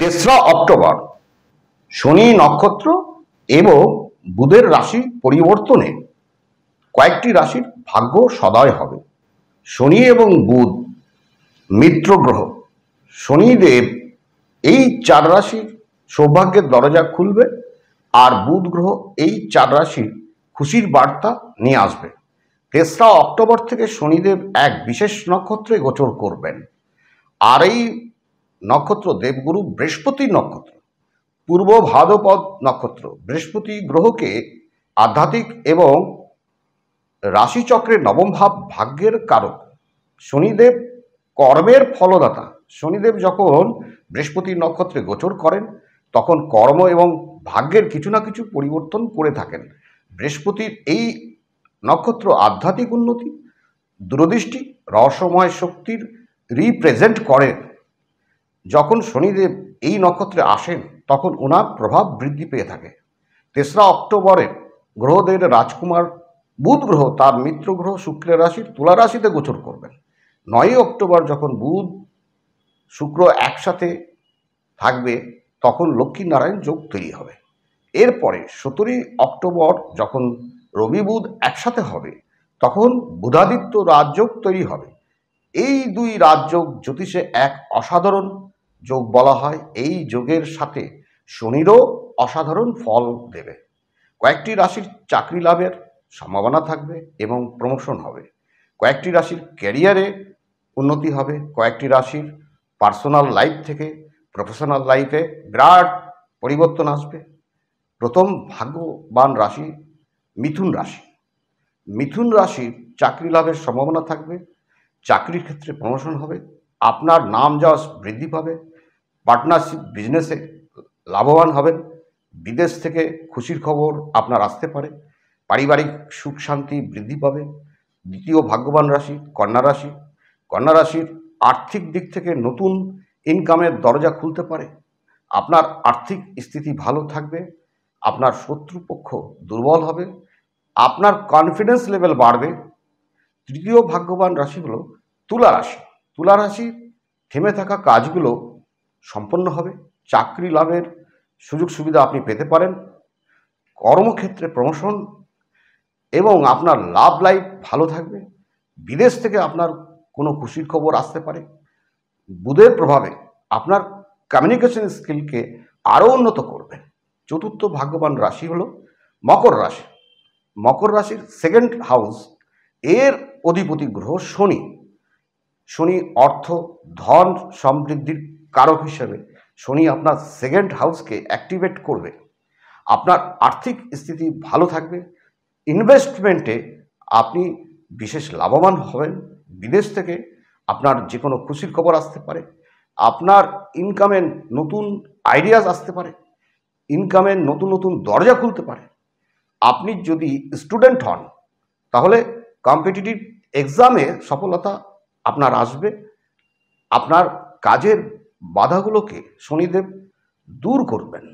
তেসরা অক্টোবর শনি নক্ষত্র এবং বুধের রাশি পরিবর্তনে কয়েকটি রাশির ভাগ্য সদয় হবে। শনি এবং বুধ মিত্র গ্রহ। শনিদেব এই চার রাশির সৌভাগ্যের দরজা খুলবে, আর বুধ গ্রহ এই চার রাশির খুশির বার্তা নিয়ে আসবে। তেসরা অক্টোবর থেকে শনিদেব এক বিশেষ নক্ষত্রে গোচর করবেন, আর এই নক্ষত্র দেবগুরু বৃহস্পতির নক্ষত্র, পূর্ব ভাদ্রপদ নক্ষত্র। বৃহস্পতি গ্রহকে আধ্যাত্মিক এবং রাশিচক্রের নবম ভাব ভাগ্যের কারক। শনিদেব কর্মের ফলদাতা। শনিদেব যখন বৃহস্পতির নক্ষত্রে গোচর করেন তখন কর্ম এবং ভাগ্যের কিছু না কিছু পরিবর্তন করে থাকেন। বৃহস্পতির এই নক্ষত্র আধ্যাত্মিক উন্নতি, দূরদৃষ্টি, রহস্যময় শক্তির রিপ্রেজেন্ট করেন। যখন শনিদেব এই নক্ষত্রে আসেন তখন ওনার প্রভাব বৃদ্ধি পেয়ে থাকে। তেসরা অক্টোবরে গ্রহদের রাজকুমার বুধ গ্রহ তার মিত্র গ্রহ শুক্রের রাশির তুলা রাশিতে গোচর করবেন। 9 অক্টোবর যখন বুধ শুক্র একসাথে থাকবে তখন লক্ষ্মীনারায়ণ যোগ তৈরি হবে। এরপরে 17 অক্টোবর যখন রবি বুধ একসাথে হবে তখন বুধাদিত্য রাজযোগ তৈরি হবে। এই দুই রাজযোগ জ্যোতিষে এক অসাধারণ যোগ বলা হয়। এই যোগের সাথে শনিরও অসাধারণ ফল দেবে। কয়েকটি রাশির চাকরি লাভের সম্ভাবনা থাকবে এবং প্রমোশন হবে। কয়েকটি রাশির ক্যারিয়ারে উন্নতি হবে। কয়েকটি রাশির পার্সোনাল লাইফ থেকে প্রফেশনাল লাইফে বিরাট পরিবর্তন আসবে। প্রথম ভাগ্যবান রাশি মিথুন রাশি। মিথুন রাশির চাকরি লাভের সম্ভাবনা থাকবে। চাকরির ক্ষেত্রে প্রমোশন হবে। আপনার নাম যশ বৃদ্ধি পাবে। পার্টনারশিপ বিজনেসে লাভবান হবেন। বিদেশ থেকে খুশির খবর আপনার আসতে পারে। পারিবারিক সুখ শান্তি বৃদ্ধি পাবে। দ্বিতীয় ভাগ্যবান রাশি কন্যা রাশি। কন্যা রাশির আর্থিক দিক থেকে নতুন ইনকামের দরজা খুলতে পারে। আপনার আর্থিক স্থিতি ভালো থাকবে। আপনার শত্রুপক্ষ দুর্বল হবে। আপনার কনফিডেন্স লেভেল বাড়বে। তৃতীয় ভাগ্যবান রাশি হলো তুলা রাশি। তুলা রাশি থেমে থাকা কাজগুলো সম্পন্ন হবে। চাকরি লাভের সুযোগ সুবিধা আপনি পেতে পারেন। কর্মক্ষেত্রে প্রমোশন এবং আপনার লাভ লাইফ ভালো থাকবে। বিদেশ থেকে আপনার কোনো খুশির খবর আসতে পারে। বুধের প্রভাবে আপনার কমিউনিকেশন স্কিলকে আরও উন্নত করবে। চতুর্থ ভাগ্যবান রাশি হলো মকর রাশি। মকর রাশির সেকেন্ড হাউস এর অধিপতি গ্রহ শনি। শনি অর্থ ধন সমৃদ্ধির কারক হিসেবে শনি আপনার সেকেন্ড হাউসকে অ্যাক্টিভেট করবে। আপনার আর্থিক স্থিতি ভালো থাকবে। ইনভেস্টমেন্টে আপনি বিশেষ লাভবান হবেন। বিদেশ থেকে আপনার যে কোনো খুশির খবর আসতে পারে। আপনার ইনকামের নতুন আইডিয়াস আসতে পারে। ইনকামের নতুন নতুন দরজা খুলতে পারে। আপনি যদি স্টুডেন্ট হন তাহলে কম্পিটিটিভ এক্সামে সফলতা আপনার আসবে। আপনার কাজের বাধাগুলোকে শনিদেব দূর করবেন।